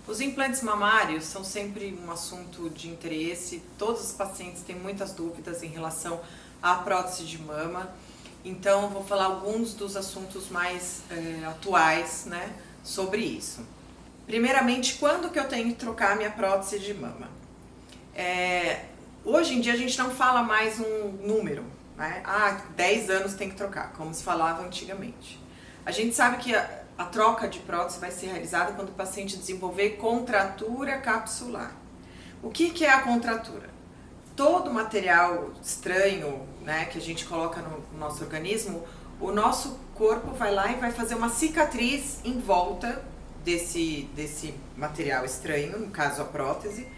Os implantes mamários são sempre um assunto de interesse. Todos os pacientes têm muitas dúvidas em relação à prótese de mama. Então, vou falar alguns dos assuntos mais atuais, né, sobre isso. Primeiramente, quando que eu tenho que trocar minha prótese de mama? Hoje em dia a gente não fala mais um número, né? 10 anos tem que trocar, como se falava antigamente. A gente sabe que a troca de prótese vai ser realizada quando o paciente desenvolver contratura capsular. O que é a contratura? Todo material estranho, né, que a gente coloca no nosso organismo, o nosso corpo vai lá e vai fazer uma cicatriz em volta desse material estranho, no caso a prótese,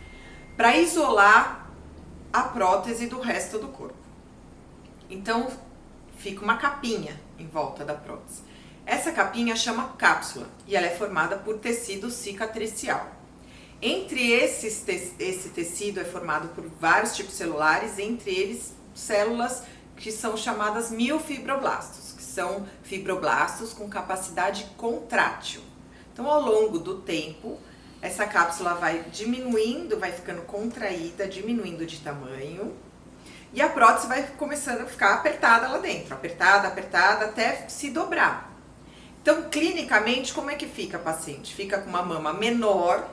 para isolar a prótese do resto do corpo. Então fica uma capinha em volta da prótese. Essa capinha chama cápsula e ela é formada por tecido cicatricial. Entre esse tecido é formado por vários tipos celulares, entre eles células que são chamadas miofibroblastos, que são fibroblastos com capacidade contrátil. Então, ao longo do tempo, essa cápsula vai diminuindo, vai ficando contraída, diminuindo de tamanho, e a prótese vai começando a ficar apertada lá dentro, apertada, até se dobrar. Então, clinicamente, como é que fica a paciente? Fica com uma mama menor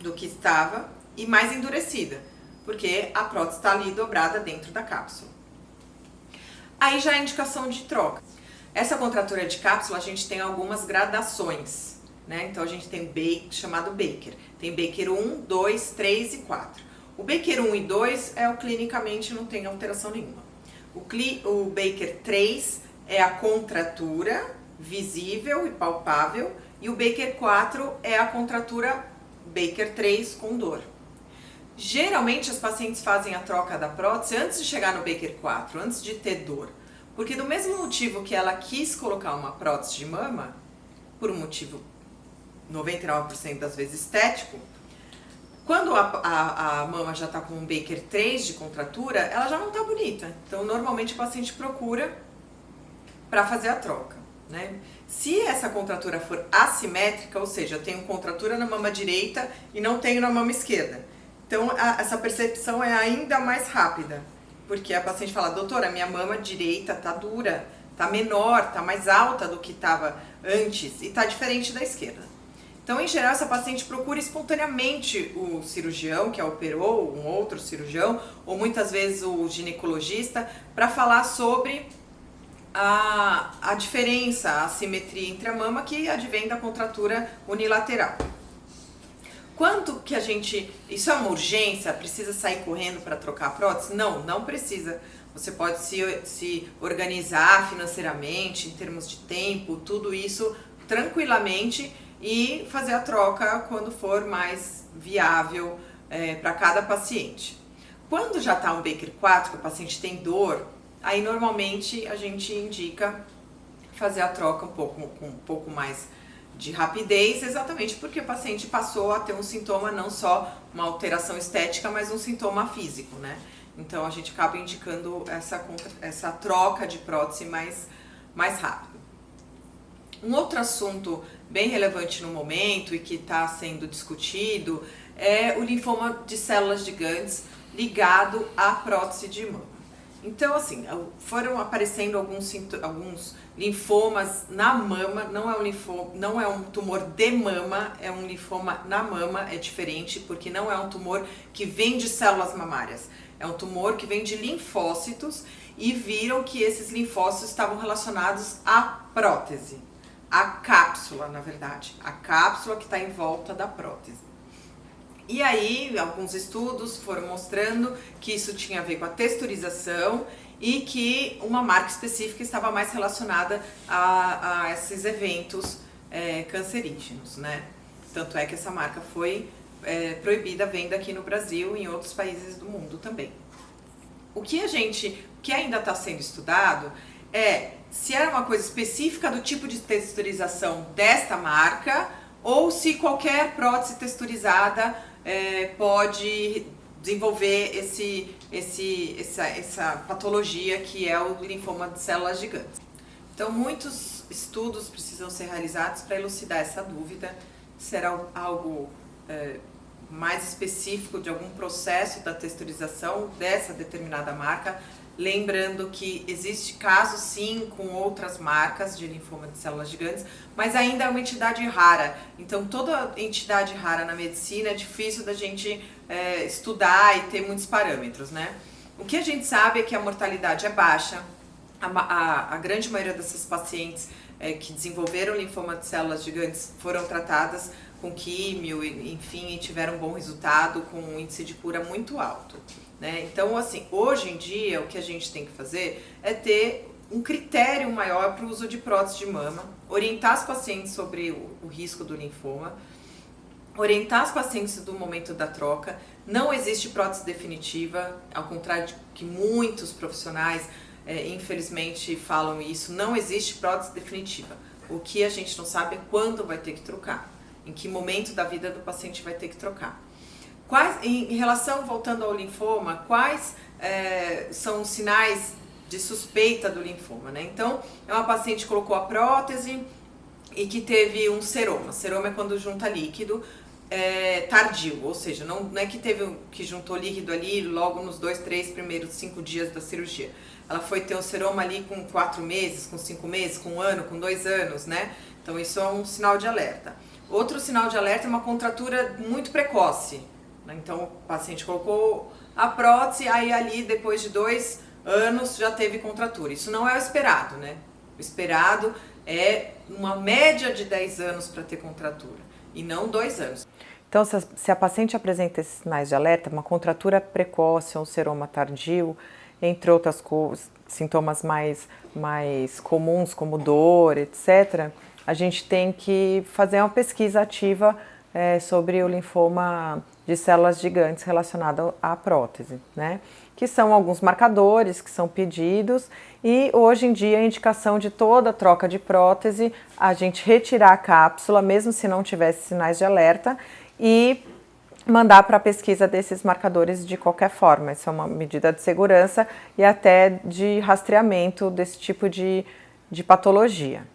do que estava e mais endurecida, porque a prótese está ali dobrada dentro da cápsula. Aí já é indicação de troca. Essa contratura de cápsula, a gente tem algumas gradações, né? Então, a gente tem chamado Baker. Tem Baker 1, 2, 3 e 4. O Baker 1 e 2 é o clinicamente não tem alteração nenhuma. O Baker 3 é a contratura visível e palpável, e o Baker 4 é a contratura Baker 3 com dor. Geralmente as pacientes fazem a troca da prótese antes de chegar no Baker 4, antes de ter dor, porque do mesmo motivo que ela quis colocar uma prótese de mama, por um motivo 99% das vezes estético, quando a mama já está com um Baker 3 de contratura, ela já não está bonita. Então normalmente o paciente procura para fazer a troca, né? Se essa contratura for assimétrica, ou seja, eu tenho contratura na mama direita e não tenho na mama esquerda, então essa percepção é ainda mais rápida, porque a paciente fala: doutora, minha mama direita tá dura, tá menor, tá mais alta do que estava antes e tá diferente da esquerda. Então, em geral, essa paciente procura espontaneamente o cirurgião que a operou, um outro cirurgião, ou muitas vezes o ginecologista, para falar sobre a diferença, a assimetria entre a mama que advém da contratura unilateral. Quanto que isso é uma urgência? Precisa sair correndo para trocar a prótese? Não, não precisa. Você pode se organizar financeiramente, em termos de tempo, tudo isso tranquilamente e fazer a troca quando for mais viável para cada paciente. Quando já está um Baker 4, que o paciente tem dor, aí normalmente a gente indica fazer a troca com um pouco mais de rapidez, exatamente porque o paciente passou a ter um sintoma, não só uma alteração estética, mas um sintoma físico, né? Então a gente acaba indicando essa troca de prótese mais rápido. Um outro assunto bem relevante no momento e que está sendo discutido é o linfoma de células gigantes ligado à prótese de mama. Então, assim, foram aparecendo alguns linfomas na mama, não é um tumor de mama, é um linfoma na mama, é diferente, porque não é um tumor que vem de células mamárias, é um tumor que vem de linfócitos, e viram que esses linfócitos estavam relacionados à prótese, à cápsula, na verdade, a cápsula que está em volta da prótese. E aí, alguns estudos foram mostrando que isso tinha a ver com a texturização e que uma marca específica estava mais relacionada a esses eventos cancerígenos, né? Tanto é que essa marca foi proibida a venda aqui no Brasil e em outros países do mundo também. O que ainda está sendo estudado é se era uma coisa específica do tipo de texturização desta marca ou se qualquer prótese texturizada pode desenvolver essa patologia que é o linfoma de células gigantes. Então, muitos estudos precisam ser realizados para elucidar essa dúvida, se era algo mais específico de algum processo da texturização dessa determinada marca, lembrando que existe caso sim com outras marcas de linfoma de células gigantes, mas ainda é uma entidade rara. Então toda entidade rara na medicina é difícil da gente estudar e ter muitos parâmetros, né? O que a gente sabe é que a mortalidade é baixa, a grande maioria dessas pacientes que desenvolveram linfoma de células gigantes foram tratadas com químio, enfim, e tiveram um bom resultado, com um índice de cura muito alto, né? Então, assim, hoje em dia, o que a gente tem que fazer é ter um critério maior para o uso de prótese de mama, orientar as pacientes sobre o risco do linfoma, orientar as pacientes do momento da troca. Não existe prótese definitiva, ao contrário de que muitos profissionais, infelizmente, falam isso, não existe prótese definitiva. O que a gente não sabe é quando vai ter que trocar. Em que momento da vida do paciente vai ter que trocar. Em relação, voltando ao linfoma, quais são os sinais de suspeita do linfoma, né? Então, é uma paciente que colocou a prótese e que teve um seroma. Seroma é quando junta líquido tardio, ou seja, não é que juntou líquido ali logo nos 2, 3 primeiros 5 dias da cirurgia. Ela foi ter um seroma ali com 4 meses, com 5 meses, com 1 ano, com 2 anos, né? Então, isso é um sinal de alerta. Outro sinal de alerta é uma contratura muito precoce, né? Então o paciente colocou a prótese, aí ali depois de 2 anos já teve contratura. Isso não é o esperado, né? O esperado é uma média de 10 anos para ter contratura e não 2 anos. Então, se a paciente apresenta esses sinais de alerta, uma contratura precoce ou um seroma tardio, entre outras sintomas mais comuns como dor, etc., a gente tem que fazer uma pesquisa ativa sobre o linfoma de células gigantes relacionado à prótese, né? Que são alguns marcadores que são pedidos e hoje em dia a indicação de toda troca de prótese, a gente retirar a cápsula, mesmo se não tivesse sinais de alerta, e mandar para a pesquisa desses marcadores de qualquer forma. Isso é uma medida de segurança e até de rastreamento desse tipo de patologia.